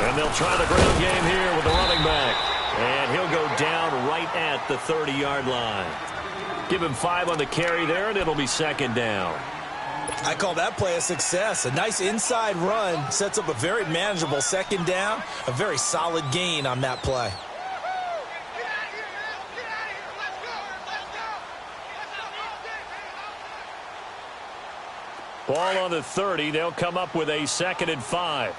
And they'll try the ground game here with the running back. And he'll go down right at the 30-yard line. Give him 5 on the carry there, and it'll be second down. I call that play a success. A nice inside run sets up a very manageable second down. A very solid gain on that play. Ball on the 30. They'll come up with a 2nd and 5.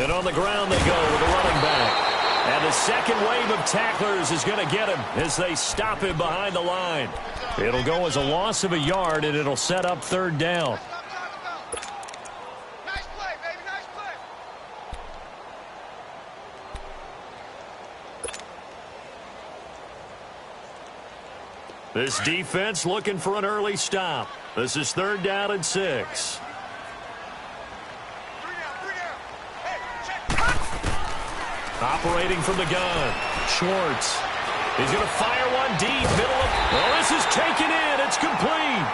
And on the ground they go with the running back. And the second wave of tacklers is going to get him as they stop him behind the line. It'll go as a loss of a yard, and it'll set up 3rd down. Nice play, baby, nice play. This defense looking for an early stop. This is 3rd down and 6. Operating from the gun, Schwartz. He's going to fire one deep, middle of... Oh, this is taken in. It's complete.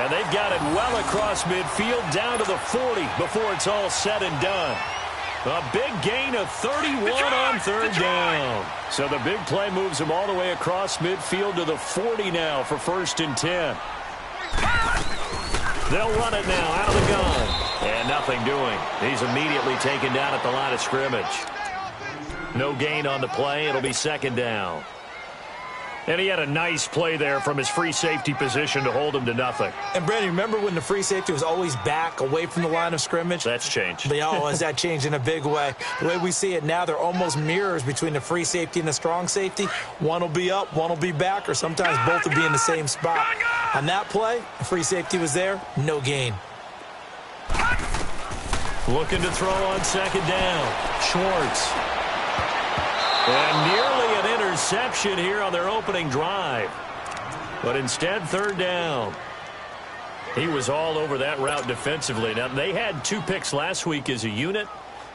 And they've got it well across midfield down to the 40 before it's all said and done. A big gain of 31 on 3rd down. So the big play moves him all the way across midfield to the 40 now for 1st and 10. They'll run it now out of the gun. And nothing doing. He's immediately taken down at the line of scrimmage. No gain on the play. It'll be 2nd down. And he had a nice play there from his free safety position to hold him to nothing. And, Brandon, remember when the free safety was always back away from the line of scrimmage? That's changed. Has that changed in a big way? The way we see it now, they're almost mirrors between the free safety and the strong safety. One will be up, one will be back, or sometimes both will be in the same spot. On that play, the free safety was there, no gain. Looking to throw on 2nd down. Schwartz. And nearly an interception here on their opening drive. But instead, 3rd down. He was all over that route defensively. Now, they had 2 picks last week as a unit.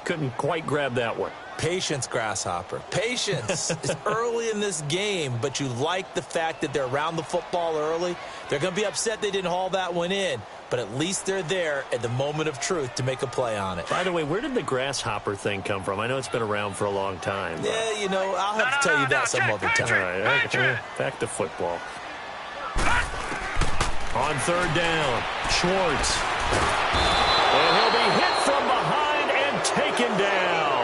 Couldn't quite grab that one. Patience, Grasshopper. Patience. It's early in this game, but you like the fact that they're around the football early. They're going to be upset they didn't haul that one in, but at least they're there at the moment of truth to make a play on it. By the way, where did the grasshopper thing come from? I know it's been around for a long time. Yeah, I'll have to tell you that some other time. All right, back to football. On 3rd down, Schwartz. And he'll be hit from behind and taken down.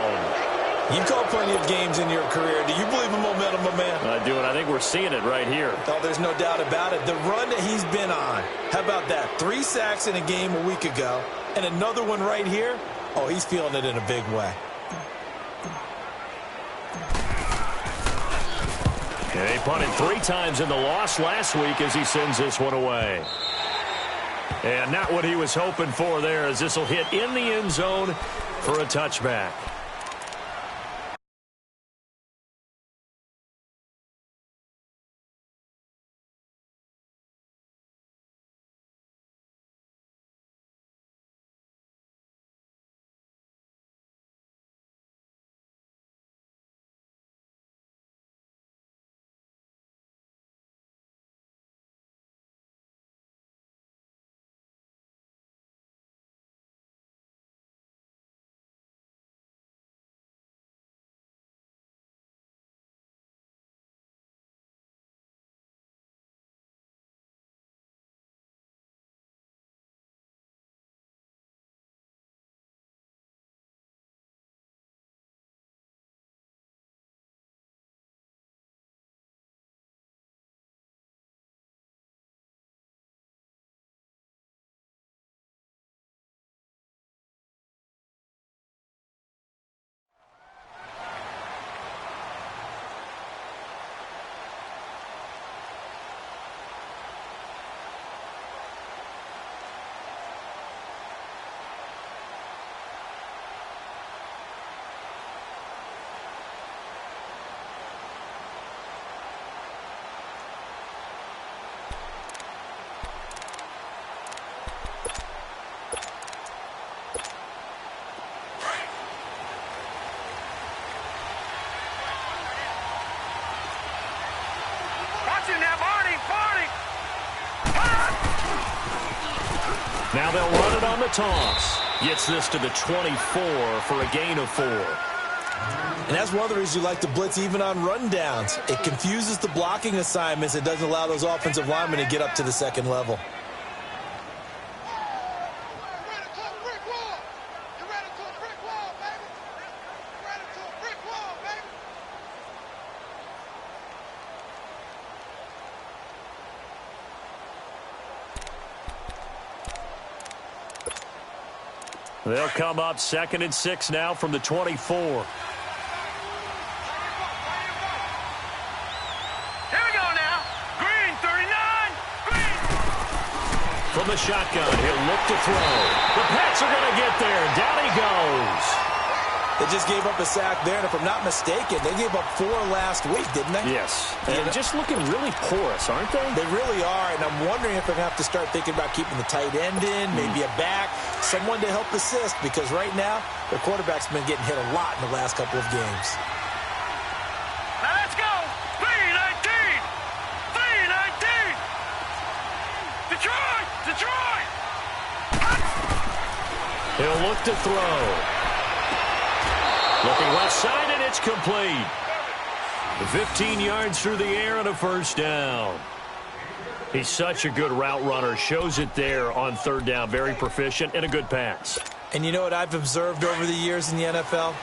You've called plenty of games in your career. Do you believe in momentum, my man? I do, and I think we're seeing it right here. Oh, there's no doubt about it. The run that he's been on. How about that? 3 sacks in a game a week ago, and another one right here. Oh, he's feeling it in a big way. And he punted 3 times in the loss last week as he sends this one away. And not what he was hoping for there, as this will hit in the end zone for a touchback. Now they'll run it on the toss. Gets this to the 24 for a gain of 4. And that's one of the reasons you like to blitz even on rundowns. It confuses the blocking assignments. It doesn't allow those offensive linemen to get up to the second level. They'll come up 2nd and 6 now from the 24. Here we go now. Green, 39. Green. From the shotgun, he'll look to throw. The Pats are going to get there. Down he goes. They just gave up a sack there, and if I'm not mistaken, they gave up 4 last week, didn't they? Yes. And just looking really porous, aren't they? They really are, and I'm wondering if they're going to have to start thinking about keeping the tight end in, maybe a back, someone to help assist, because right now, their quarterback's been getting hit a lot in the last couple of games. Now let's go. 3-19. 3-19. Detroit. Detroit. He'll look to throw. Looking left side, and it's complete. 15 yards through the air and a first down. He's such a good route runner. Shows it there on 3rd down. Very proficient and a good pass. And you know what I've observed over the years in the NFL?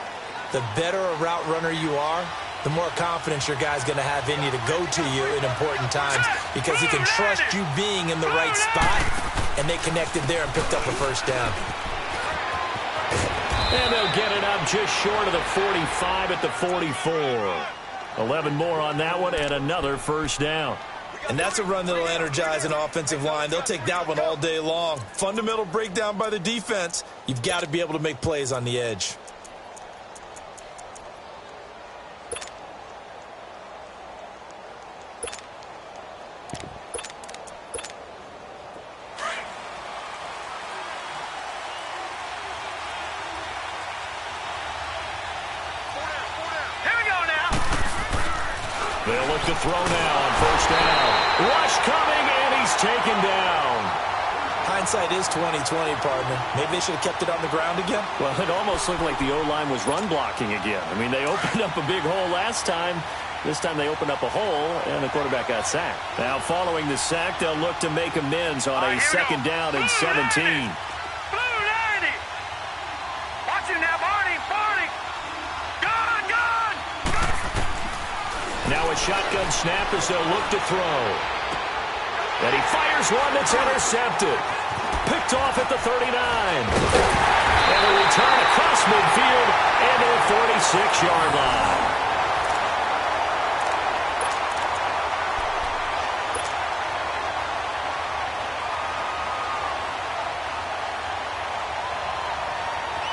The better a route runner you are, the more confidence your guy's going to have in you to go to you in important times because he can trust you being in the right spot, and they connected there and picked up a first down. And they'll get it up just short of the 45 at the 44. 11 more on that one and another first down. And that's a run that'll energize an offensive line. They'll take that one all day long. Fundamental breakdown by the defense. You've got to be able to make plays on the edge. They'll look to throw now on first down. Rush coming, and he's taken down. Hindsight is 20/20, partner. Maybe they should have kept it on the ground again. Well, it almost looked like the O-line was run blocking again. I mean, they opened up a big hole last time. This time they opened up a hole, and the quarterback got sacked. Now, following the sack, they'll look to make amends on a 2nd down and 17. Blue 90. Watch him now, Barney. Barney. Gone, gone. Now a shotgun snap as they'll look to throw. And he fires one that's intercepted. Picked off at the 39. And a return across midfield into the 46-yard line.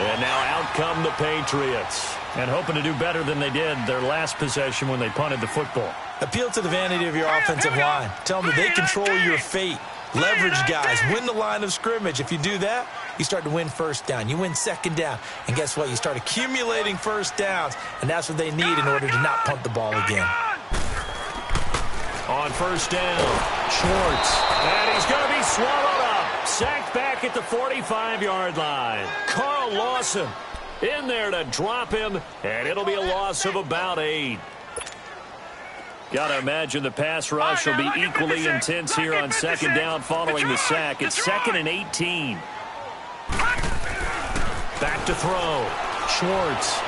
And now out come the Patriots. And hoping to do better than they did their last possession when they punted the football. Appeal to the vanity of your offensive line. Tell them that they control your fate. Leverage guys. Win the line of scrimmage. If you do that, you start to win first down. You win 2nd down. And guess what? You start accumulating first downs. And that's what they need in order to not punt the ball again. On first down, Schwartz. And he's going to be swallowed up. Sacked back at the 45-yard line. Carl Lawson in there to drop him. And it'll be a loss of about 8. Got to imagine the pass rush will be equally intense here on 2nd down following the sack. It's 2nd and 18. Back to throw. Schwartz.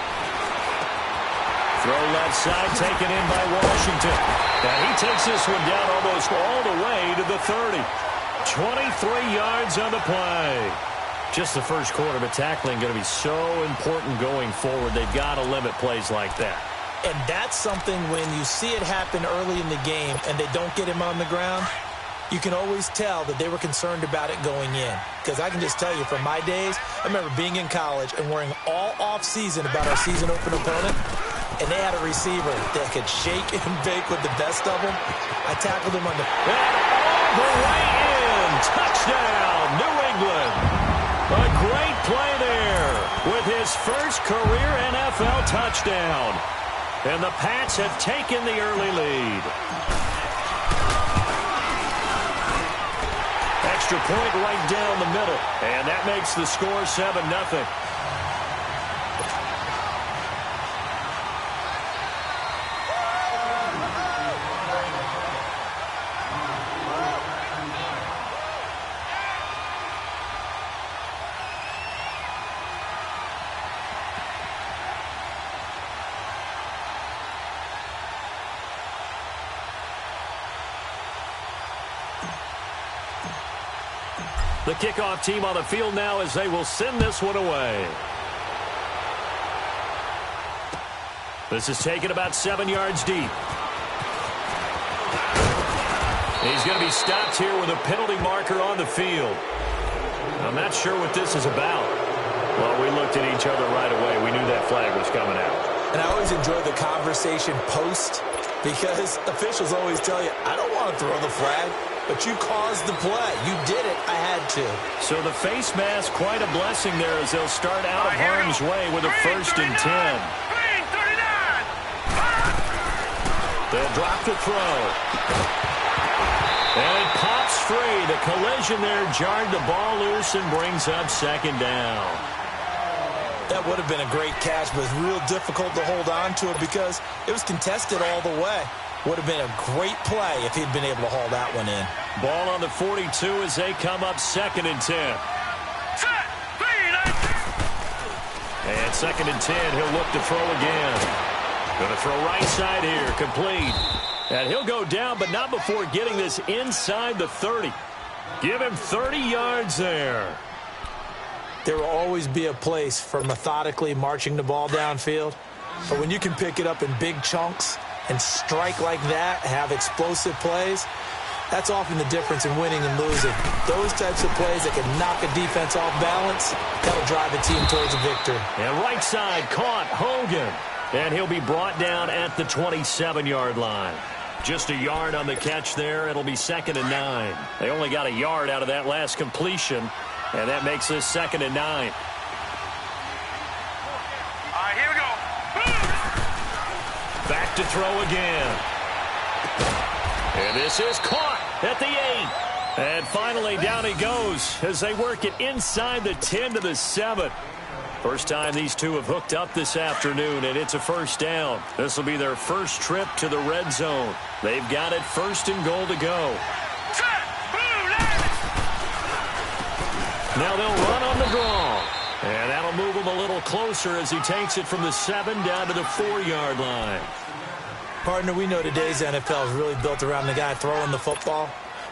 Throw left side, taken in by Washington. And he takes this one down almost all the way to the 30. 23 yards on the play. Just the first quarter, but tackling going to be so important going forward. They've got to limit plays like that. And that's something when you see it happen early in the game and they don't get him on the ground, you can always tell that they were concerned about it going in. Because I can just tell you from my days, I remember being in college and worrying all off-season about our season open opponent, and they had a receiver that could shake and bake with the best of them. I tackled him on the... And all the way in! Touchdown, New England! A great play there with his first career NFL touchdown. And the Pats have taken the early lead. extra point right down the middle. And that makes the score 7-0. The kickoff team on the field now as they will send this one away. This is taken about 7 yards deep. He's going to be stopped here with a penalty marker on the field. I'm not sure what this is about. Well, we looked at each other right away. We knew that flag was coming out. And I always enjoy the conversation post because officials always tell you, I don't want to throw the flag. But you caused the play. You did it. I had to. So the face mask, quite a blessing there as they'll start out of harm's way with a 1st and 10. They'll drop the throw. And it pops free. The collision there jarred the ball loose and brings up 2nd down. That would have been a great catch, but it's real difficult to hold on to it because it was contested all the way. Would have been a great play if he'd been able to haul that one in. Ball on the 42 as they come up 2nd and 10. And 2nd and 10, he'll look to throw again. Going to throw right side here, complete. And he'll go down, but not before getting this inside the 30. Give him 30 yards there. There will always be a place for methodically marching the ball downfield. But when you can pick it up in big chunks and strike like that, have explosive plays, that's often the difference in winning and losing. Those types of plays that can knock a defense off balance, that'll drive a team towards a victory. And right side caught Hogan. And he'll be brought down at the 27-yard line. Just a yard on the catch there. It'll be 2nd and 9. They only got a yard out of that last completion, and that makes this 2nd and 9. All right, here we go. Back to throw again. And this is caught at the 8. And finally down he goes as they work it inside the 10 to the 7. First time these two have hooked up this afternoon, and it's a 1st down. This will be their first trip to the red zone. They've got it 1st and goal to go. Now they'll run on the draw. And that'll move him a little closer as he takes it from the 7 down to the 4-yard line. Partner, we know today's NFL is really built around the guy throwing the football.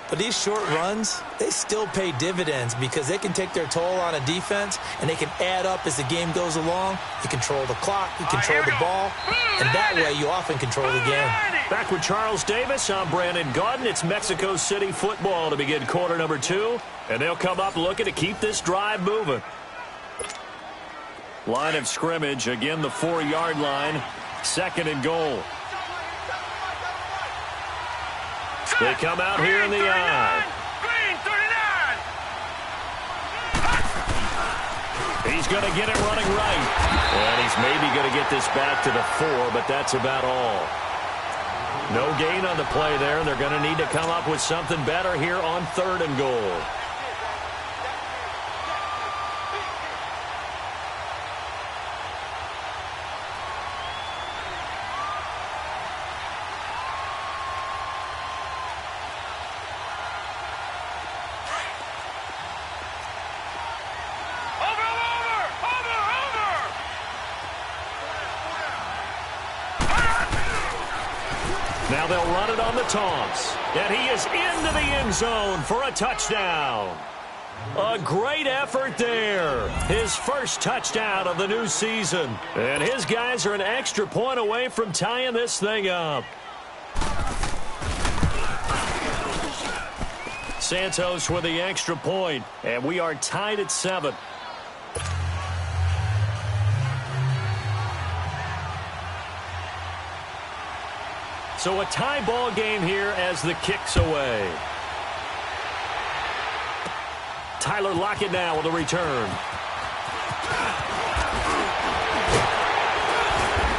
But these short runs, they still pay dividends because they can take their toll on a defense and they can add up as the game goes along. You control the clock, you control the ball, and that way you often control the game. Back with Charles Davis, I'm Brandon Gaudin. It's Mexico City football to begin quarter number 2, and they'll come up looking to keep this drive moving. Line of scrimmage, again the 4-yard line, 2nd and goal. They come out here in the eye. Green 39. He's going to get it running right. And he's maybe going to get this back to the 4, but that's about all. No gain on the play there. They're going to need to come up with something better here on 3rd and goal. Now they'll run it on the toss. And he is into the end zone for a touchdown. A great effort there. His first touchdown of the new season. And his guys are an extra point away from tying this thing up. Santos with the extra point. And we are tied at 7. So a tie ball game here as the kick's away. Tyler Lockett now with a return.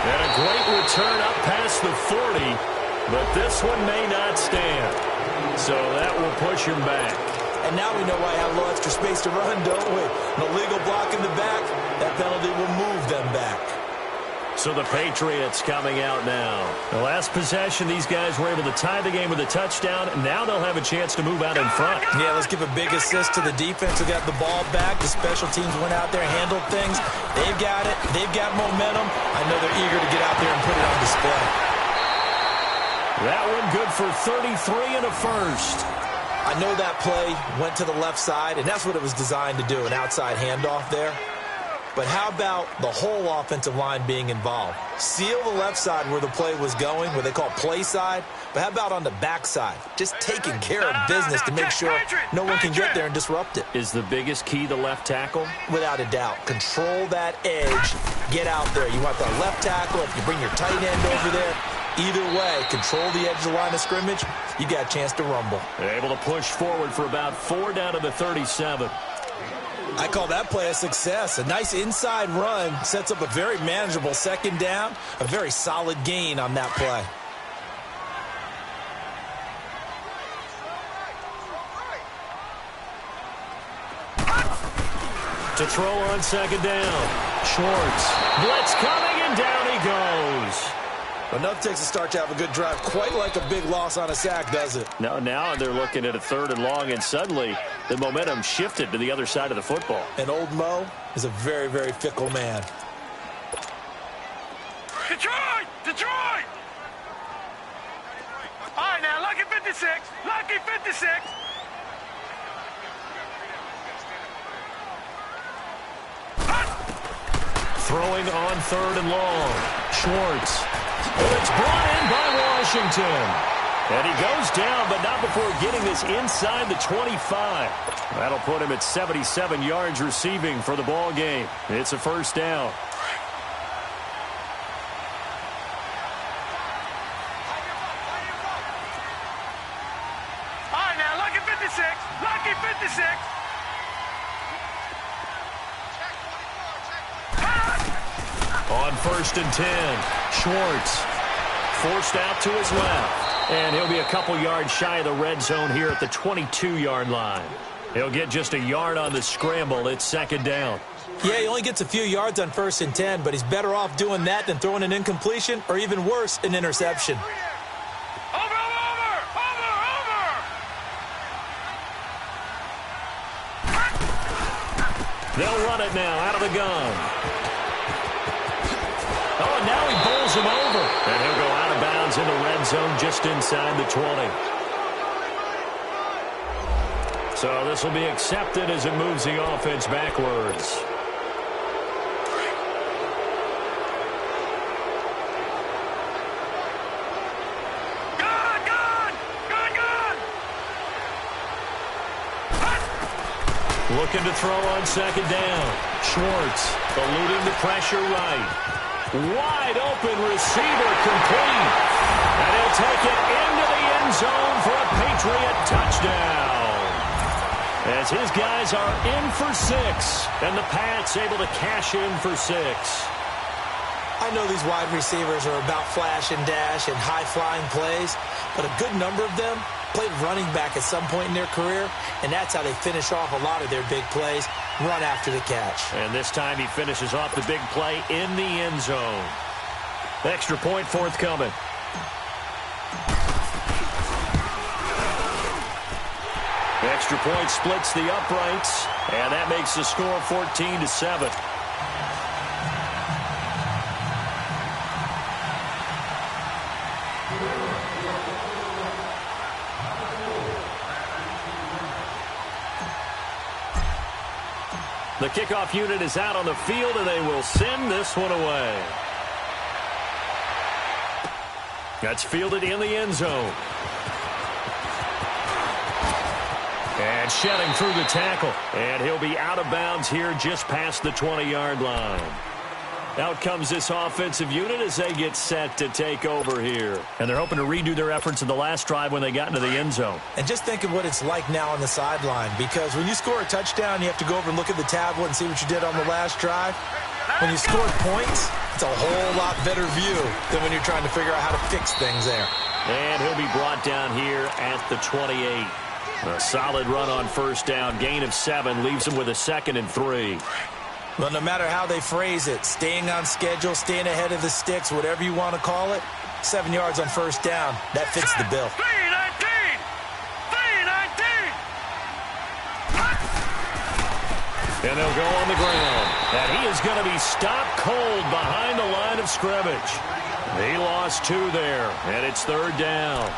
And a great return up past the 40, but this one may not stand. So that will push him back. And now we know why I have a little extra space to run, don't we? An illegal block in the back, that penalty will move them back. So the Patriots coming out now. The last possession, these guys were able to tie the game with a touchdown. Now they'll have a chance to move out in front. Yeah, let's give a big assist to the defense who got the ball back. The special teams went out there, handled things. They've got it. They've got momentum. I know they're eager to get out there and put it on display. That one good for 33 and a first. I know that play went to the left side, and that's what it was designed to do, an outside handoff there. But how about the whole offensive line being involved? Seal the left side where the play was going, what they call play side. But how about on the back side? Just taking care of business to make sure no one can get there and disrupt it. Is the biggest key the left tackle? Without a doubt. Control that edge. Get out there. You want the left tackle. If you bring your tight end over there, either way, control the edge of the line of scrimmage, you got a chance to rumble. They're able to push forward for about 4 down to the 37. I call that play a success. A nice inside run sets up a very manageable second down, a very solid gain on that play. To throw on second down. Schwartz. Blitz coming, and down he goes. Enough takes a start to have a good drive. Quite like a big loss on a sack, does it? Now they're looking at a 3rd and long, and suddenly the momentum shifted to the other side of the football. And old Mo is a very, very fickle man. Detroit! Detroit! All right, now, lucky 56. Lucky 56. Throwing on 3rd and long. Schwartz. Well, it's brought in by Washington. And he goes down, but not before getting this inside the 25. That'll put him at 77 yards receiving for the ball game. It's a first down. All right, now, lucky 56. Lucky 56. On 1st and 10, Schwartz forced out to his left. And he'll be a couple yards shy of the red zone here at the 22-yard line. He'll get just a yard on the scramble. It's second down. Yeah, he only gets a few yards on 1st and 10, but he's better off doing that than throwing an incompletion or even worse, an interception. They'll run it now out of the gun. Oh, and now he bowls him over. And he'll go out of bounds in the red zone just inside the 20. So this will be accepted as it moves the offense backwards. Looking to throw on second down. Schwartz eluding the pressure right. Wide open receiver complete. And he'll take it into the end zone for a Patriot touchdown. As his guys are in for 6. And the Pats able to cash in for 6. I know these wide receivers are about flash and dash and high-flying plays, but a good number of them played running back at some point in their career, and that's how they finish off a lot of their big plays, run after the catch. And this time he finishes off the big play in the end zone. Extra point forthcoming. Extra point splits the uprights, and that makes the score 14-7. The kickoff unit is out on the field, and they will send this one away. That's fielded in the end zone. And shedding through the tackle. And he'll be out of bounds here just past the 20-yard line. Out comes this offensive unit as they get set to take over here. And they're hoping to redo their efforts in the last drive when they got into the end zone. And just think of what it's like now on the sideline, because when you score a touchdown, you have to go over and look at the tablet and see what you did on the last drive. When you score points, it's a whole lot better view than when you're trying to figure out how to fix things there. And he'll be brought down here at the 28. A solid run on first down. Gain of 7 leaves him with a 2nd and 3. Well, no matter how they phrase it, staying on schedule, staying ahead of the sticks, whatever you want to call it, 7 yards on first down, that fits the bill. 319! 319! And they'll go on the ground. And he is going to be stopped cold behind the line of scrimmage. He lost 2 there, and it's 3rd down.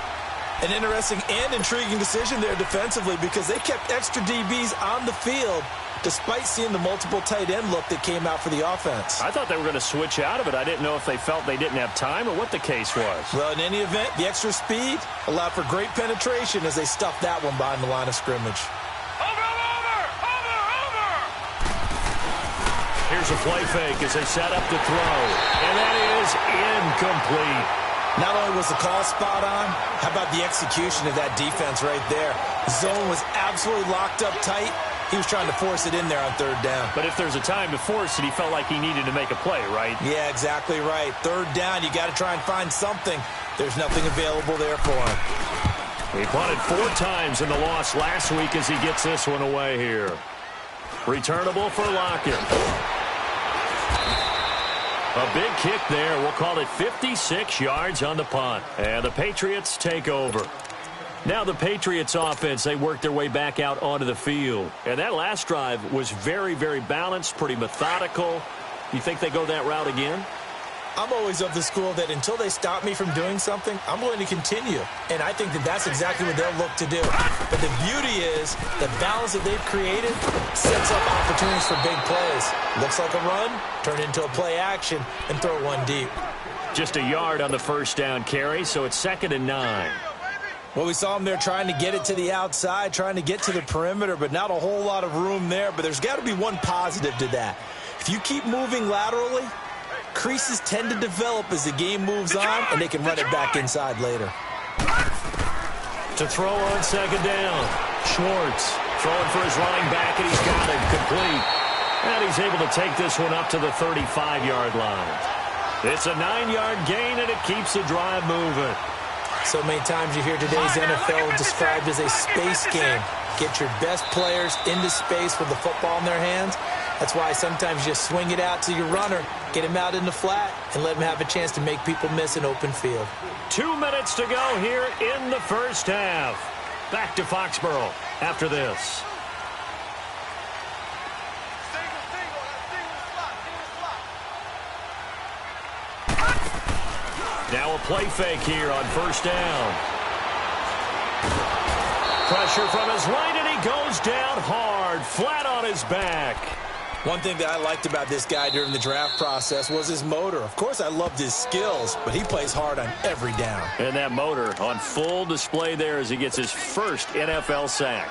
An interesting and intriguing decision there defensively because they kept extra DBs on the field despite seeing the multiple tight end look that came out for the offense. I thought they were going to switch out of it. I didn't know if they felt they didn't have time or what the case was. Well, in any event, the extra speed allowed for great penetration as they stuffed that one behind the line of scrimmage. Here's a play fake as they set up to throw. And that is incomplete. Not only was the call spot on, how about the execution of that defense right there? The zone was absolutely locked up tight. He was trying to force it in there on 3rd down. But if there's a time to force it, he felt like he needed to make a play, right? Yeah, exactly right. 3rd down, you got to try and find something. There's nothing available there for him. He punted 4 times in the loss last week as he gets this one away here. Returnable for Lockett. A big kick there. We'll call it 56 yards on the punt. And the Patriots take over. Now the Patriots offense, they work their way back out onto the field. And that last drive was very, very balanced, pretty methodical. You think they go that route again? I'm always of the school that until they stop me from doing something, I'm going to continue. And I think that that's exactly what they'll look to do. But the beauty is the balance that they've created sets up opportunities for big plays. Looks like a run, turn into a play action, and throw one deep. Just a yard on the first down carry, so it's 2nd and 9. Well, we saw him there trying to get it to the outside, trying to get to the perimeter, but not a whole lot of room there. But there's got to be one positive to that. If you keep moving laterally, creases tend to develop as the game moves on, and they can run it back inside later. To throw on 2nd down. Schwartz throwing for his running back, and he's got it complete. And he's able to take this one up to the 35-yard line. It's a 9-yard gain, and it keeps the drive moving. So many times you hear today's NFL described as a space game. Get your best players into space with the football in their hands. That's why sometimes you swing it out to your runner, get him out in the flat, and let him have a chance to make people miss an open field. 2 minutes to go here in the first half. Back to Foxborough after this. Now a play fake here on first down. Pressure from his right, and he goes down hard, flat on his back. One thing that I liked about this guy during the draft process was his motor. Of course, I loved his skills, but he plays hard on every down. And that motor on full display there as he gets his first NFL sack.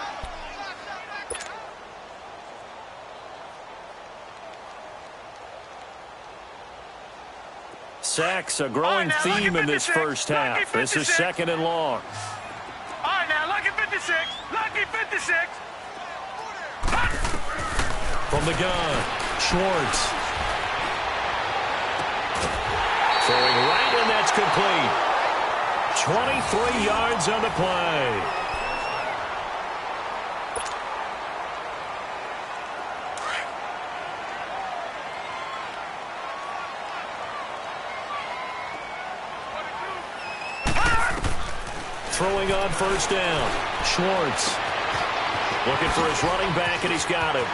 Sacks, a growing theme in this first half. This is 2nd and long. All right, now, lucky 56. Lucky 56. From the gun, Schwartz. Throwing right, and that's complete. 23 yards on the play. Throwing on first down. Schwartz looking for his running back, and he's got him.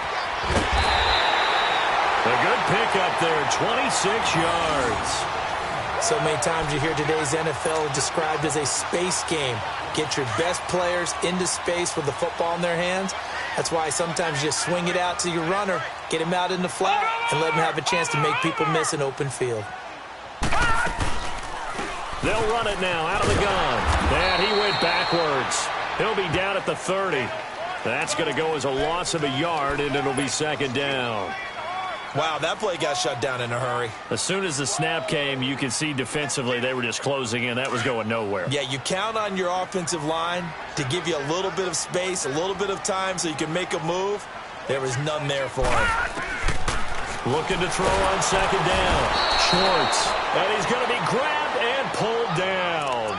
A good pickup there, 26 yards. So many times you hear today's NFL described as a space game. Get your best players into space with the football in their hands. That's why sometimes you swing it out to your runner, get him out in the flat, and let him have a chance to make people miss an open field. They'll run it now out of the gun. And he went backwards. He'll be down at the 30. That's going to go as a loss of a yard, and it'll be 2nd down. Wow, that play got shut down in a hurry. As soon as the snap came, you can see defensively they were just closing in. That was going nowhere. Yeah, you count on your offensive line to give you a little bit of space, a little bit of time so you can make a move. There was none there for him. Looking to throw on 2nd down. Schwartz. And he's going to be grabbed and pulled down.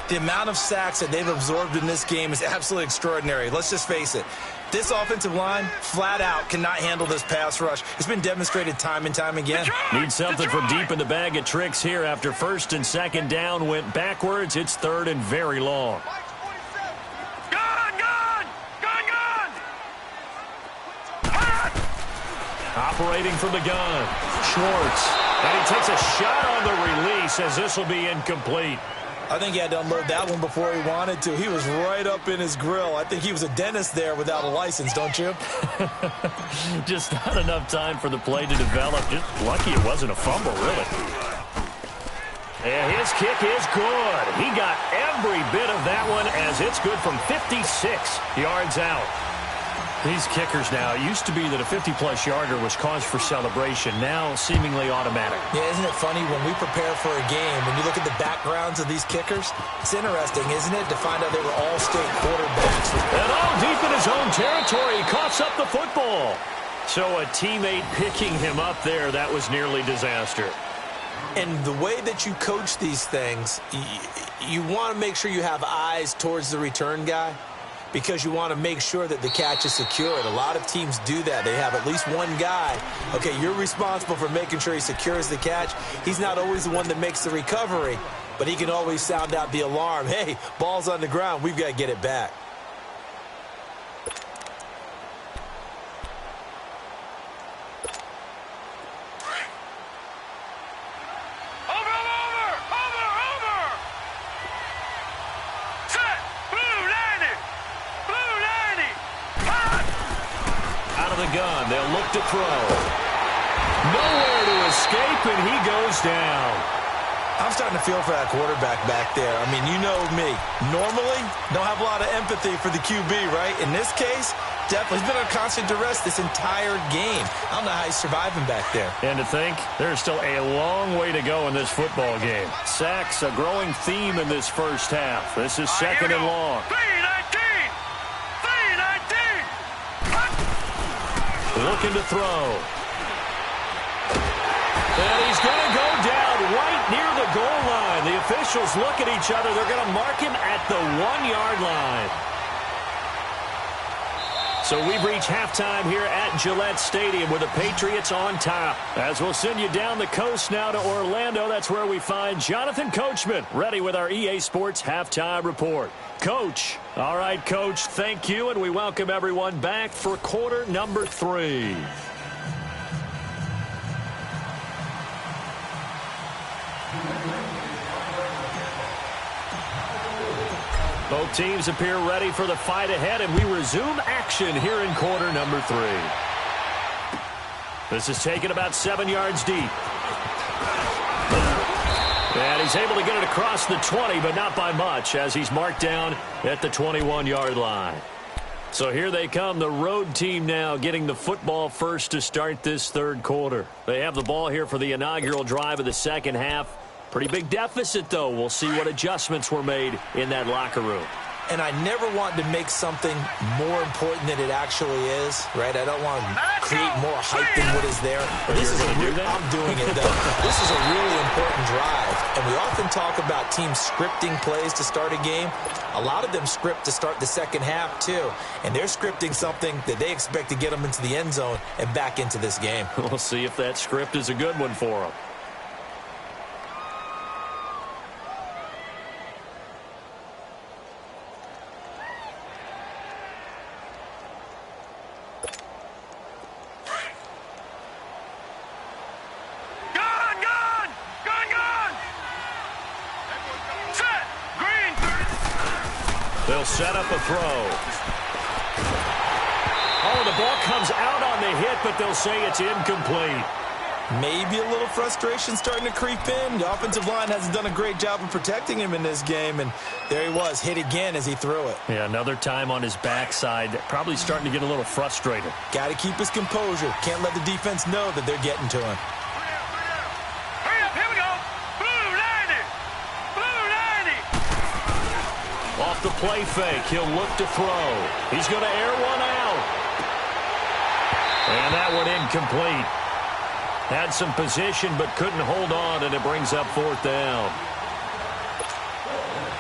The amount of sacks that they've absorbed in this game is absolutely extraordinary. Let's just face it. This offensive line, flat out, cannot handle this pass rush. It's been demonstrated time and time again. Need something from deep in the bag of tricks here. After first and second down went backwards, it's third and very long. Operating from the gun, Schwartz. And he takes a shot on the release as this will be incomplete. I think he had to unload that one before he wanted to. He was right up in his grill. I think he was a dentist there without a license, don't you? Just not enough time for the play to develop. Just lucky it wasn't a fumble, really. And his kick is good. He got every bit of that one as it's good from 56 yards out. These kickers now, it used to be that a 50-plus yarder was cause for celebration, now seemingly automatic. Yeah, isn't it funny when we prepare for a game, when you look at the backgrounds of these kickers, it's interesting, isn't it, to find out they were all-state quarterbacks. And all deep in his own territory, he coughs up the football. So a teammate picking him up there, that was nearly disaster. And the way that you coach these things, you want to make sure you have eyes towards the return guy, because you want to make sure that the catch is secured. A lot of teams do that. They have at least one guy. Okay, you're responsible for making sure he secures the catch. He's not always the one that makes the recovery, but he can always sound out the alarm. Hey, ball's on the ground. We've got to get it back. Gun. They'll look to throw. Nowhere to escape, and he goes down. I'm starting to feel for that quarterback back there. I mean, you know me. Normally, don't have a lot of empathy for the QB, right? In this case, definitely. He's been under constant duress this entire game. I don't know how he's surviving back there. And to think, there's still a long way to go in this football game. Sacks, a growing theme in this first half. This is second and long. Looking to throw. And he's going to go down right near the goal line. The officials look at each other. They're going to mark him at the 1-yard line. So we've reached halftime here at Gillette Stadium with the Patriots on top. As we'll send you down the coast now to Orlando, that's where we find Jonathan Coachman ready with our EA Sports Halftime Report. Coach. All right, Coach, thank you, and we welcome everyone back for quarter number 3. Both teams appear ready for the fight ahead, and we resume action here in quarter number 3. This is taken about 7 yards deep. And he's able to get it across the 20, but not by much, as he's marked down at the 21-yard line. So here they come, the road team now getting the football first to start this third quarter. They have the ball here for the inaugural drive of the second half. Pretty big deficit, though. We'll see what adjustments were made in that locker room. And I never want to make something more important than it actually is, right? I don't want to create more hype than what is there. This is I'm doing it, though. This is a really important drive. And we often talk about teams scripting plays to start a game. A lot of them script to start the second half, too. And they're scripting something that they expect to get them into the end zone and back into this game. We'll see if that script is a good one for them. They'll set up a throw. Oh, the ball comes out on the hit, but they'll say it's incomplete. Maybe a little frustration starting to creep in. The offensive line hasn't done a great job of protecting him in this game, and there he was, hit again as he threw it. Yeah, another time on his backside, probably starting to get a little frustrated. Got to keep his composure. Can't let the defense know that they're getting to him. Off the play fake, he'll look to throw. He's going to air one out. And that one incomplete. Had some position but couldn't hold on, and it brings up fourth down.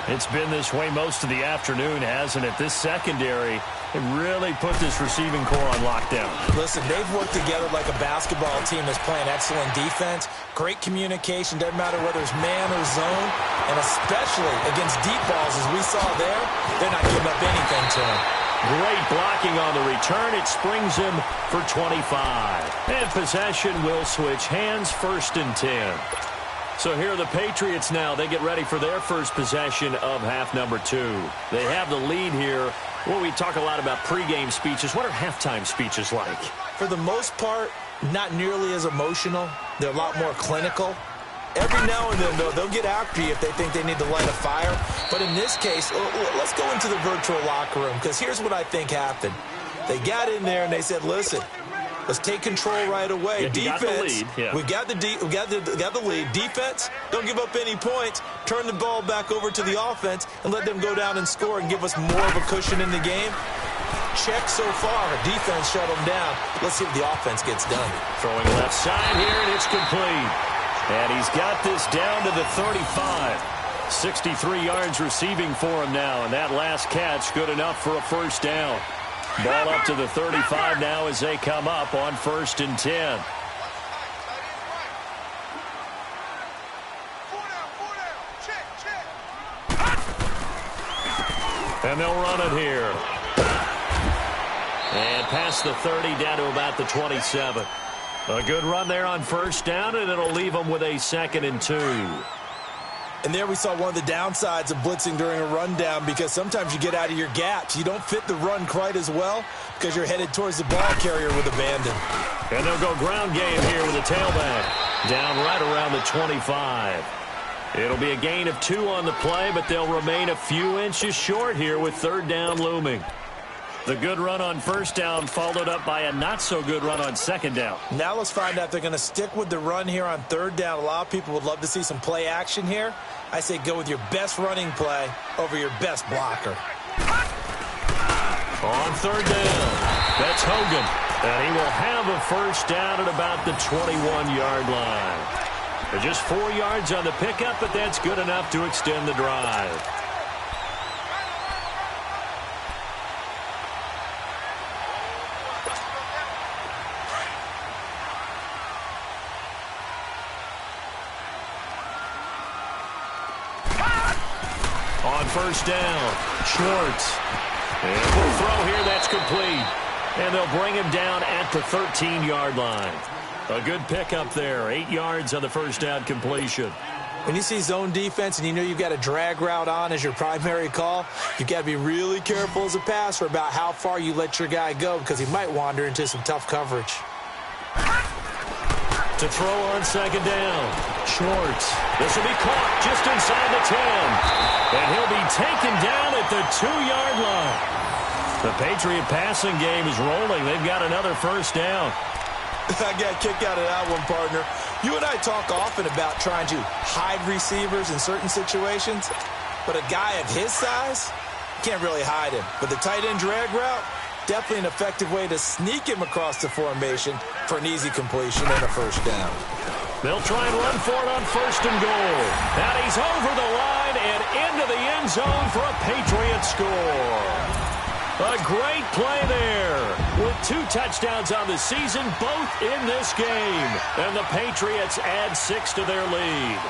It's been this way most of the afternoon, hasn't it? This secondary, it really put this receiving core on lockdown. Listen, they've worked together like a basketball team that's playing excellent defense. Great communication, doesn't matter whether it's man or zone. And especially against deep balls, as we saw there, they're not giving up anything to them. Great blocking on the return. It springs him for 25. And possession will switch hands, 1st and 10. So here are the Patriots now. They get ready for their first possession of half number 2. They have the lead here. Well, we talk a lot about pregame speeches. What are halftime speeches like? For the most part, not nearly as emotional. They're a lot more clinical. Every now and then, though, they'll get after you if they think they need to light a fire. But in this case, let's go into the virtual locker room, because here's what I think happened. They got in there and they said, listen, let's take control right away. Yeah, defense, we got the lead. Defense, don't give up any points. Turn the ball back over to the offense and let them go down and score and give us more of a cushion in the game. Check so far. Defense shut them down. Let's see if the offense gets done. Throwing left side here, and it's complete. And he's got this down to the 35. 63 yards receiving for him now, and that last catch good enough for a first down. Ball up to the 35 now as they come up on 1st and 10. And they'll run it here. And past the 30 down to about the 27. A good run there on first down, and it'll leave them with a 2nd and 2. And there we saw one of the downsides of blitzing during a rundown, because sometimes you get out of your gaps. You don't fit the run quite as well because you're headed towards the ball carrier with abandon. And they'll go ground game here with a tailback. Down right around the 25. It'll be a gain of 2 on the play, but they'll remain a few inches short here with 3rd down looming. The good run on first down followed up by a not-so-good run on 2nd down. Now let's find out if they're going to stick with the run here on 3rd down. A lot of people would love to see some play action here. I say go with your best running play over your best blocker. On 3rd down, that's Hogan. And he will have a first down at about the 21-yard line. They're just 4 yards on the pickup, but that's good enough to extend the drive. On first down, Schwartz. And we'll throw here, that's complete. And they'll bring him down at the 13-yard line. A good pickup there, 8 yards on the first down completion. When you see zone defense and you know you've got a drag route on as your primary call, you've got to be really careful as a passer about how far you let your guy go, because he might wander into some tough coverage. To throw on 2nd down, Schwartz. This will be caught just inside the 10. And he'll be taken down at the 2-yard line. The Patriot passing game is rolling. They've got another first down. I got a kick out of that one, partner. You and I talk often about trying to hide receivers in certain situations, but a guy of his size, can't really hide him. But the tight end drag route, definitely an effective way to sneak him across the formation for an easy completion and a first down. They'll try and run for it on 1st and goal. And he's over the line and into the end zone for a Patriot score. A great play there with 2 touchdowns on the season, both in this game. And the Patriots add 6 to their lead.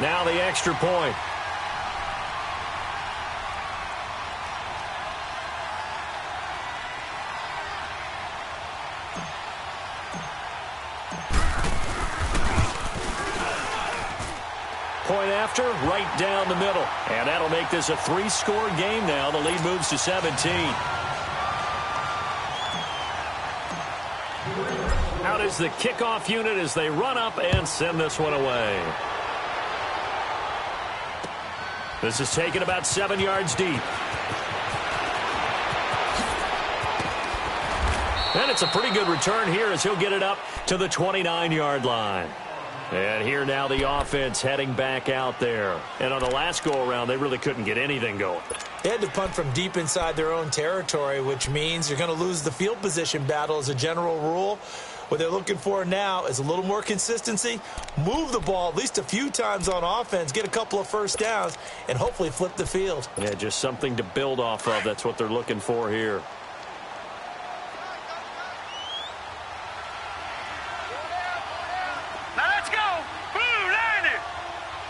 Now the extra point. Point after, right down the middle. And that'll make this a 3-score game now. The lead moves to 17. Out is the kickoff unit as they run up and send this one away. This is taken about 7 yards deep. And it's a pretty good return here as he'll get it up to the 29-yard line. And here now the offense heading back out there. And on the last go-around, they really couldn't get anything going. They had to punt from deep inside their own territory, which means you're going to lose the field position battle as a general rule. What they're looking for now is a little more consistency, move the ball at least a few times on offense, get a couple of first downs, and hopefully flip the field. Yeah, just something to build off of. That's what they're looking for here. Now let's go. Blue line it.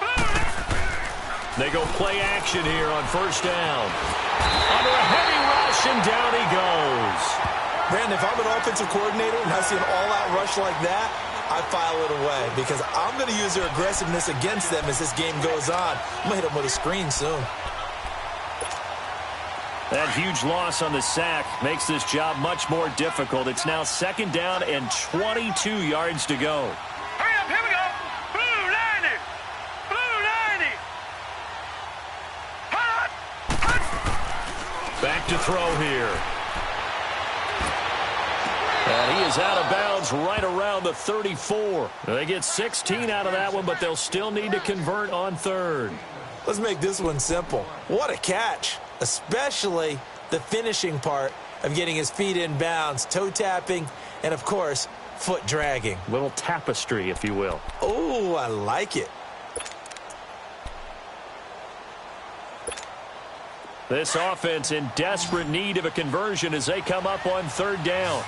Blue line. They go play action here on first down. Under a heavy rush, and down he goes. Brandon, if I'm an offensive coordinator and I see an all-out rush like that, I file it away because I'm going to use their aggressiveness against them as this game goes on. I'm going to hit them with a screen soon. That huge loss on the sack makes this job much more difficult. It's now second down and 22 yards to go. Hurry up, here we go. Blue line it. Blue line it. Hut. Back to throw here. And he is out of bounds right around the 34. They get 16 out of that one, but they'll still need to convert on third. Let's make this one simple. What a catch, especially the finishing part of getting his feet in bounds, toe tapping, and, of course, foot dragging. Little tapestry, if you will. Oh, I like it. This offense in desperate need of a conversion as they come up on third down.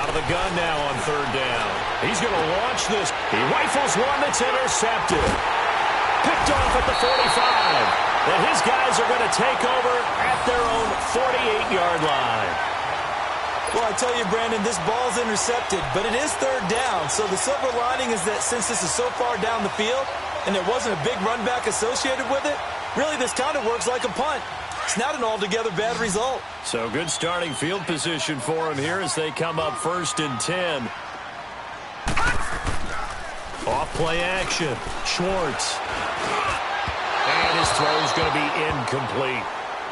The gun now on third down. He's going to launch this. He rifles one that's intercepted. Picked off at the 45. And his guys are going to take over at their own 48-yard line. Well, I tell you, Brandon, this ball's intercepted, but it is third down. So the silver lining is that since this is so far down the field and there wasn't a big run back associated with it, really this kind of works like a punt. It's not an altogether bad result. So good starting field position for him here as they come up first and 10. Off play action. Schwartz. And his throw's going to be incomplete.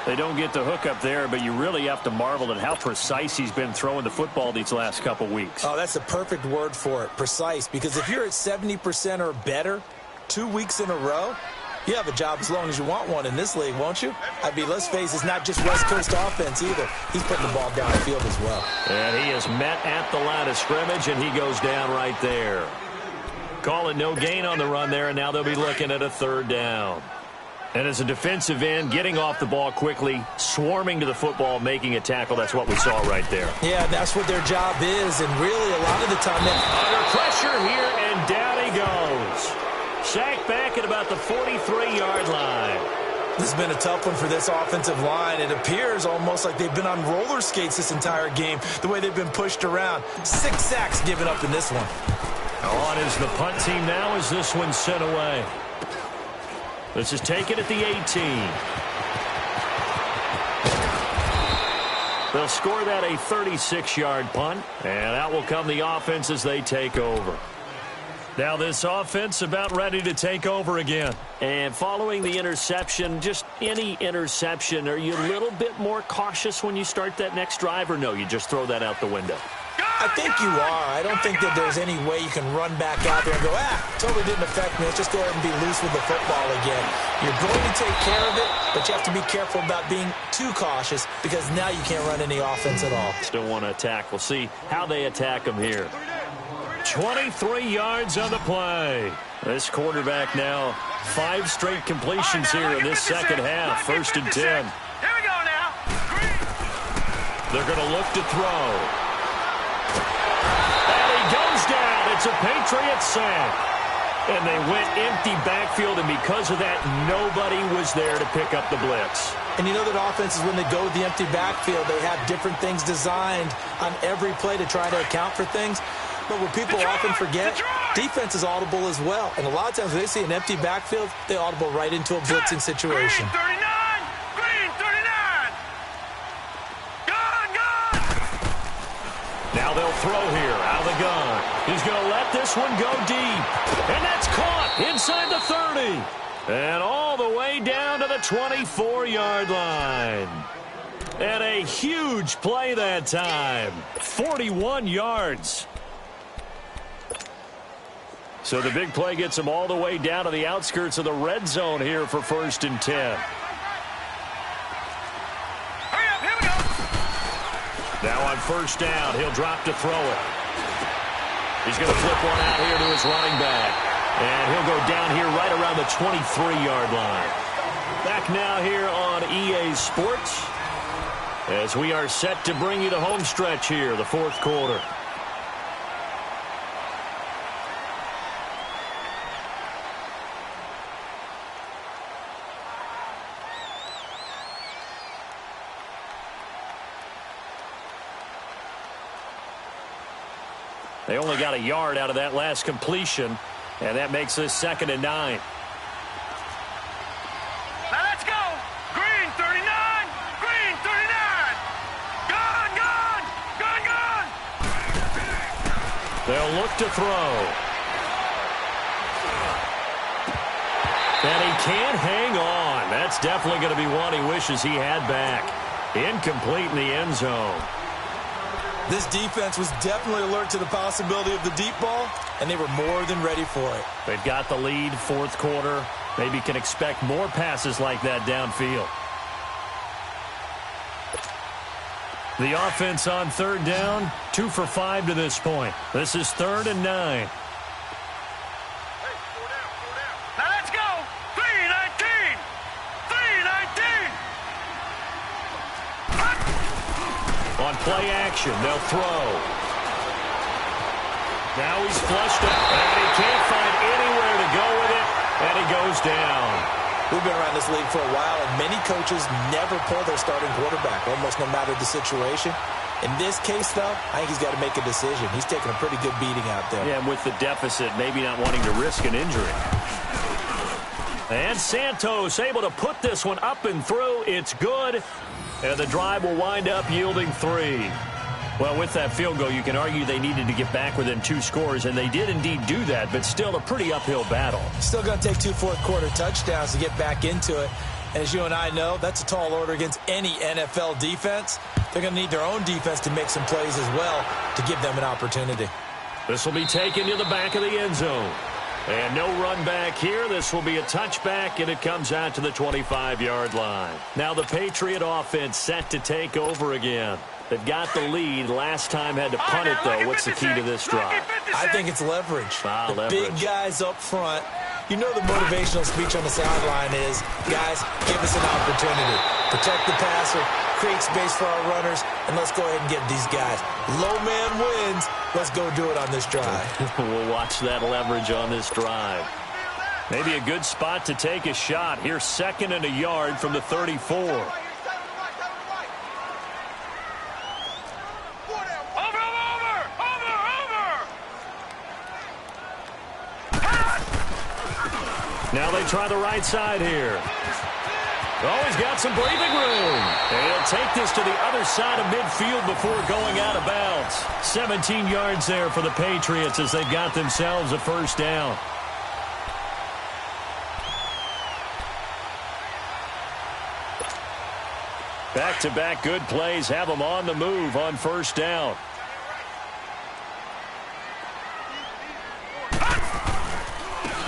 They don't get the hook up there, but you really have to marvel at how precise he's been throwing the football these last couple weeks. Oh, that's a perfect word for it, precise, because if you're at 70% or better 2 weeks in a row, you have a job as long as you want one in this league, won't you? I mean, let's face it, it's not just West Coast offense either. He's putting the ball down the field as well. And he is met at the line of scrimmage, and he goes down right there. Calling no gain on the run there, and now they'll be looking at a third down. And as a defensive end, getting off the ball quickly, swarming to the football, making a tackle, that's what we saw right there. Yeah, that's what their job is, and really a lot of the time under pressure here, and down he goes. Sacked back at about the 43-yard line. This has been a tough one for this offensive line. It appears almost like they've been on roller skates this entire game, the way they've been pushed around. 6 sacks given up in this one. On is the punt team now as this one's sent away. This is taken at the 18. They'll score that a 36-yard punt, and out will come the offense as they take over. Now this offense about ready to take over again. And following the interception, just any interception, are you a little bit more cautious when you start that next drive, or no, you just throw that out the window? I think you are. I don't think that there's any way you can run back out there and go, totally didn't affect me. Let's just go ahead and be loose with the football again. You're going to take care of it, but you have to be careful about being too cautious because now you can't run any offense at all. Still want to attack. We'll see how they attack them here. 23 yards on the play. This quarterback now 5 straight completions here in this second half. First and 10. Here we go now. They're going to look to throw. And he goes down. It's a Patriot sack. And they went empty backfield, and because of that, nobody was there to pick up the blitz. And you know that offenses, when they go with the empty backfield, they have different things designed on every play to try to account for things. But what people often forget, defense is audible as well. And a lot of times when they see an empty backfield, they audible right into a blitzing situation. Green 39! Green 39! Gun! Now they'll throw here out of the gun. He's going to let this one go deep. And that's caught inside the 30. And all the way down to the 24-yard line. And a huge play that time. 41 yards. So the big play gets them all the way down to the outskirts of the red zone here for first and 10. Now on first down, he'll drop to throw it. He's going to flip one out here to his running back. And he'll go down here right around the 23-yard line. Back now here on EA Sports as we are set to bring you the home stretch here, the fourth quarter. They only got a yard out of that last completion, and that makes this 2nd and 9. Now let's go. Green 39. Green 39. Gun, gun, gun, gun. They'll look to throw. And he can't hang on. That's definitely going to be one he wishes he had back. Incomplete in the end zone. This defense was definitely alert to the possibility of the deep ball, and they were more than ready for it. They've got the lead, fourth quarter. Maybe can expect more passes like that downfield. The offense on third down, 2 for 5 to this point. This is 3rd and 9. Now let's go. 319. 319. On play action, they'll throw. Now he's flushed out, and he can't find anywhere to go with it, and he goes down. We've been around this league for a while, and many coaches never pull their starting quarterback, almost no matter the situation. In this case, though, I think he's got to make a decision. He's taking a pretty good beating out there. Yeah, and with the deficit, maybe not wanting to risk an injury. And Santos able to put this one up and through. It's good. And the drive will wind up yielding 3. Well, with that field goal, you can argue they needed to get back within 2 scores, and they did indeed do that, but still a pretty uphill battle. Still going to take 2 fourth-quarter touchdowns to get back into it. And as you and I know, that's a tall order against any NFL defense. They're going to need their own defense to make some plays as well to give them an opportunity. This will be taken to the back of the end zone. And no run back here. This will be a touchback, and it comes out to the 25-yard line. Now the Patriot offense set to take over again. They've got the lead. Last time had to punt it, though. What's the key to this drive? I think it's leverage. The Leverage. big guys up front. You know the motivational speech on the sideline is, guys, give us an opportunity. Protect the passer, create space for our runners, and let's go ahead and get these guys. Low man wins. Let's go do it on this drive. We'll watch that leverage on this drive. Maybe a good spot to take a shot. Here's 2nd and a yard from the 34. Now they try the right side here. Oh, he's got some breathing room. And he'll take this to the other side of midfield before going out of bounds. 17 yards there for the Patriots as they got themselves a first down. Back-to-back good plays have them on the move on first down.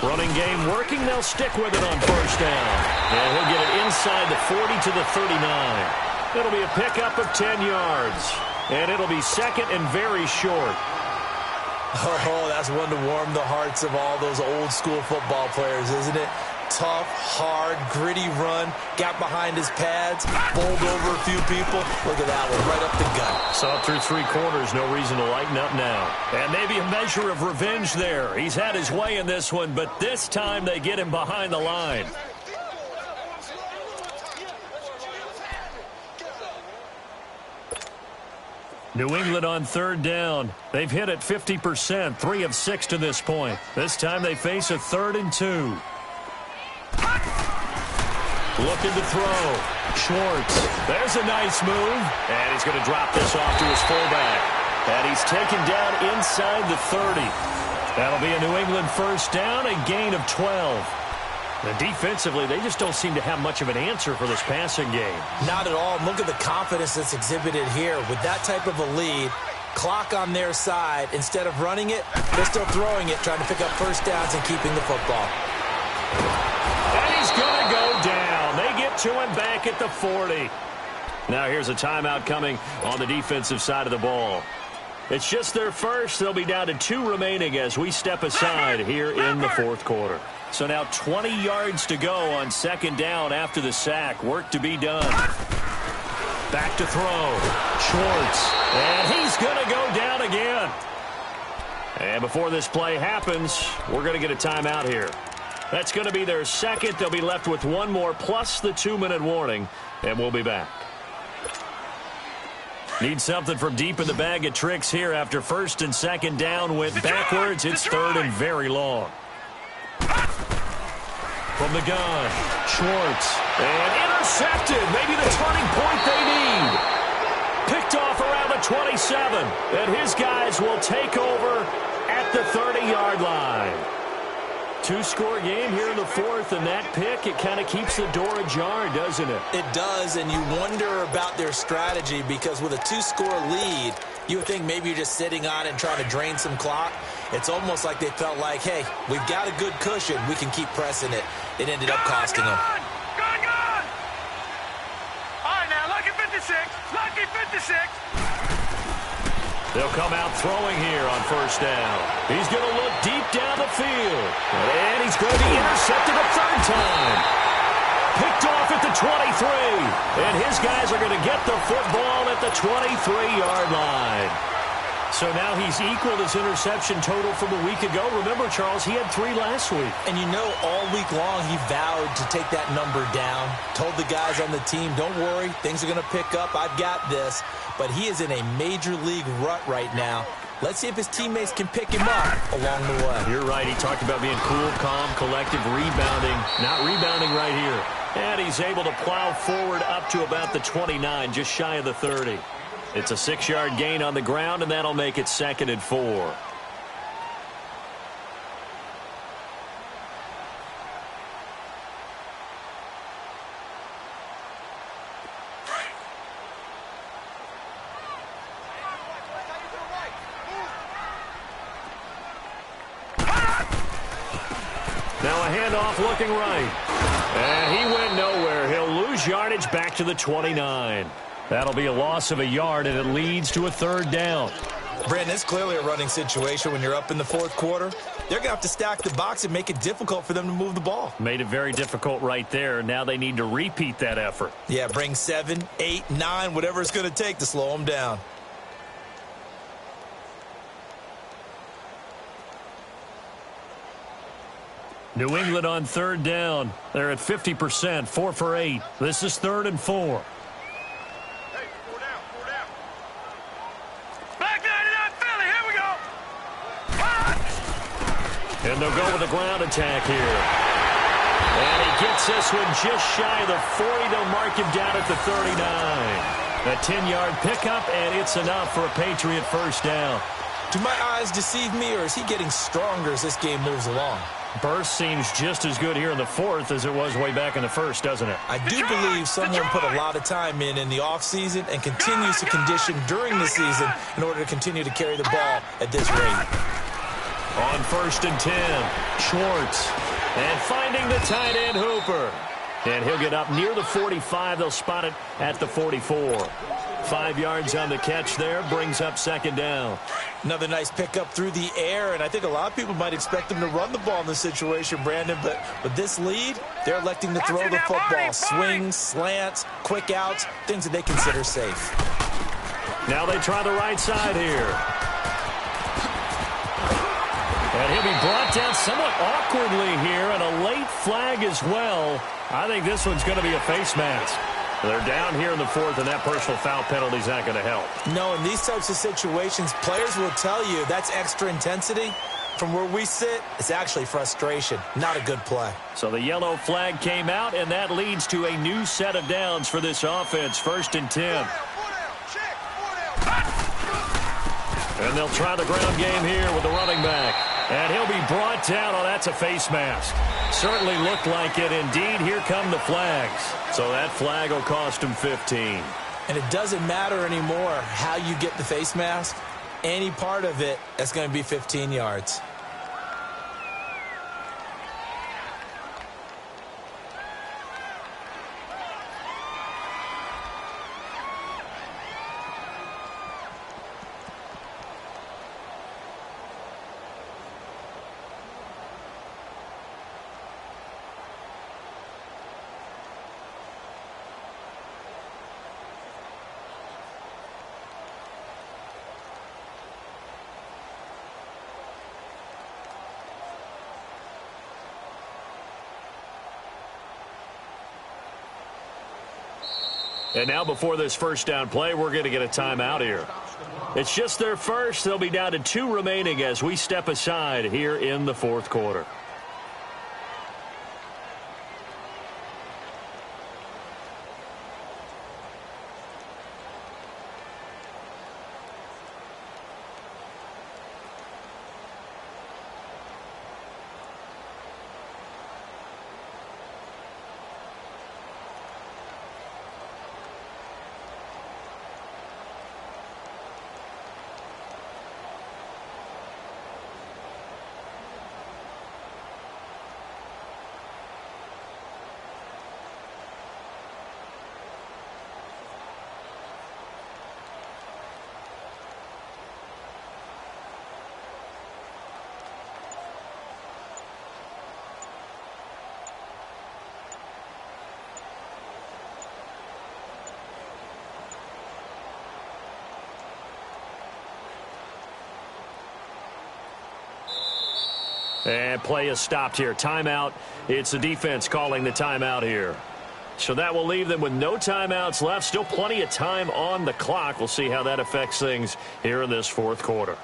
Running game working. They'll stick with it on first down. And he'll get it inside the 40 to the 39. It'll be a pickup of 10 yards. And it'll be 2nd and very short. Oh, that's one to warm the hearts of all those old school football players, isn't it? Tough, hard, gritty run. Got behind his pads, bowled over a few people. Look at that one, right up the gut. Saw it through 3 quarters. No reason to lighten up now. And maybe a measure of revenge there. He's had his way in this one, but this time they get him behind the line. New England on third down. They've hit it 50%, 3 of 6 to this point. This time they face a 3rd and 2. Looking to throw. Schwartz. There's a nice move. And he's going to drop this off to his fullback. And he's taken down inside the 30. That'll be a New England first down, a gain of 12. And defensively, they just don't seem to have much of an answer for this passing game. Not at all. Look at the confidence that's exhibited here. With that type of a lead, clock on their side, instead of running it, they're still throwing it, trying to pick up first downs and keeping the football. And he's going to go down. They get to him back at the 40. Now here's a timeout coming on the defensive side of the ball. It's just their first. They'll be down to 2 remaining as we step aside here in the fourth quarter. So now 20 yards to go on second down after the sack. Work to be done. Back to throw. Schwartz. And he's going to go down again. And before this play happens, we're going to get a timeout here. That's going to be their second. They'll be left with one more plus the 2-minute warning, and we'll be back. Need something from deep in the bag of tricks here after first and second down went backwards. It's third and very long. From the gun, Schwartz. And intercepted. Maybe the turning point they need. Picked off around the 27. And his guys will take over at the 30-yard line. 2-score game here in the fourth, and that pick, it kind of keeps the door ajar, doesn't it? It does, and you wonder about their strategy because with a 2-score lead, you would think maybe you're just sitting on it and trying to drain some clock. It's almost like they felt like, hey, we've got a good cushion. We can keep pressing it. It ended up costing them. Gone! All right, now, lucky 56. Lucky 56. They'll come out throwing here on first down. He's going to look deep down the field. And he's going to be intercepted a third time. Picked off at the 23. And his guys are going to get the football at the 23-yard line. So now he's equaled his interception total from a week ago. Remember, Charles, he had 3 last week. And you know, all week long he vowed to take that number down. Told the guys on the team, don't worry, things are going to pick up. I've got this. But he is in a major league rut right now. Let's see if his teammates can pick him up along the way. You're right. He talked about being cool, calm, collective, rebounding. Not rebounding right here. And he's able to plow forward up to about the 29, just shy of the 30. It's a 6-yard gain on the ground, and that'll make it 2nd and 4. Now a handoff looking right. And he went nowhere. He'll lose yardage back to the 29. That'll be a loss of a yard, and it leads to a 3rd down. Brandon, it's clearly a running situation when you're up in the fourth quarter. They're going to have to stack the box and make it difficult for them to move the ball. Made it very difficult right there. Now they need to repeat that effort. Yeah, bring 7, 8, 9, whatever it's going to take to slow them down. New England on 3rd down. They're at 50%, 4 for 8. This is 3rd and 4. And they'll go with a ground attack here. And he gets this one just shy of the 40. They'll mark him down at the 39. A 10-yard pickup, and it's enough for a Patriot first down. Do my eyes deceive me, or is he getting stronger as this game moves along? Burst seems just as good here in the fourth as it was way back in the first, doesn't it? I do believe someone put a lot of time in the offseason and continues to condition during the season in order to continue to carry the ball at this rate. On 1st and 10, Schwartz. And finding the tight end, Hooper. And he'll get up near the 45. They'll spot it at the 44. 5 yards on the catch there, brings up 2nd down. Another nice pickup through the air, and I think a lot of people might expect them to run the ball in this situation, Brandon, but with this lead, they're electing to throw the football. Swings, slants, quick outs, things that they consider safe. Now they try the right side here. And he'll be brought down somewhat awkwardly here, and a late flag as well. I think this one's going to be a face mask. They're down here in the fourth, and that personal foul penalty is not going to help. No, in these types of situations, players will tell you that's extra intensity. From where we sit, it's actually frustration, not a good play. So the yellow flag came out, and that leads to a new set of downs for this offense. 1st and 10. And they'll try the ground game here with the running back. And he'll be brought down. Oh, that's a face mask. Certainly looked like it. Indeed, here come the flags. So that flag will cost him 15. And it doesn't matter anymore how you get the face mask. Any part of it, that's going to be 15 yards. And now before this first down play, we're going to get a timeout here. It's just their first. They'll be down to 2 remaining as we step aside here in the fourth quarter. And play is stopped here. Timeout. It's the defense calling the timeout here. So that will leave them with no timeouts left. Still plenty of time on the clock. We'll see how that affects things here in this fourth quarter.